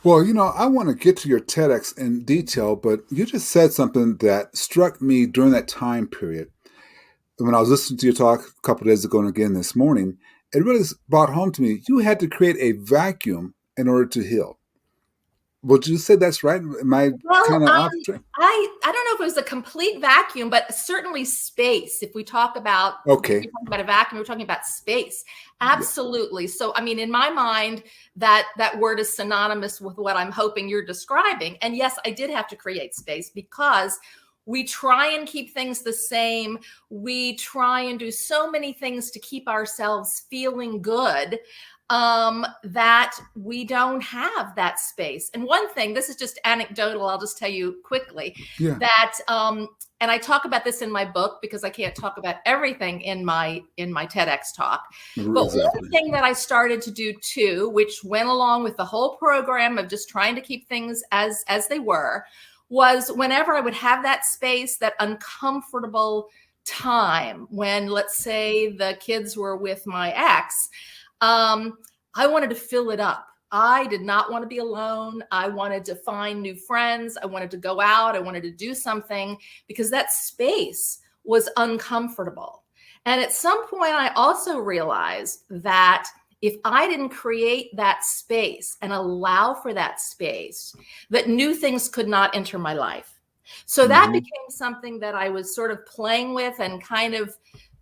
Well, I want to get to your TEDx in detail, but you just said something that struck me during that time period. When I was listening to your talk a couple of days ago and again this morning, it really brought home to me. You had to create a vacuum in order to heal. Would you say that's right? Am I Well, kind of off track? I don't know if it was a complete vacuum, but certainly space. If we talk about if Okay. you're talking about a vacuum, we're talking about space. Yeah. Absolutely. So, I mean, in my mind, that word is synonymous with what I'm hoping you're describing. And yes, I did have to create space because we try and keep things the same. We try and do so many things to keep ourselves feeling good that we don't have that space. And one thing, this is just anecdotal, I'll just tell you quickly Yeah. that, and I talk about this in my book because I can't talk about everything in my TEDx talk. But one Exactly. thing that I started to do too, which went along with the whole program of just trying to keep things as they were, was whenever I would have that space, that uncomfortable time when, let's say, the kids were with my ex, I wanted to fill it up. I did not want to be alone. I wanted to find new friends. I wanted to go out. I wanted to do something because that space was uncomfortable. And at some point, I also realized that if I didn't create that space and allow for that space, that new things could not enter my life. So that Hmm. became something that I was sort of playing with and kind of,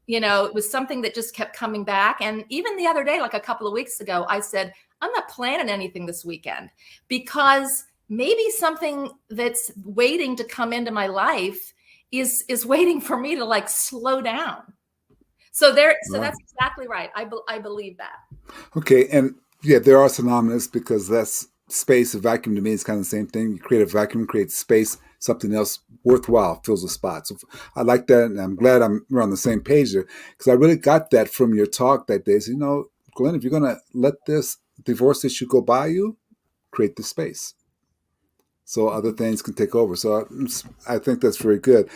it was something that just kept coming back. And even the other day, like a couple of weeks ago, I said, I'm not planning anything this weekend because maybe something that's waiting to come into my life is waiting for me to like slow down. So Wow. that's exactly right. I believe that. Okay. And yeah, there are synonymous because that's space. A vacuum to me is kind of the same thing. You create a vacuum, create space, something else worthwhile fills a spot. So I like that. And I'm glad we're on the same page there because I really got that from your talk that day. So, Glenn, if you're going to let this divorce issue go by you, create the space so other things can take over. So I think that's very good.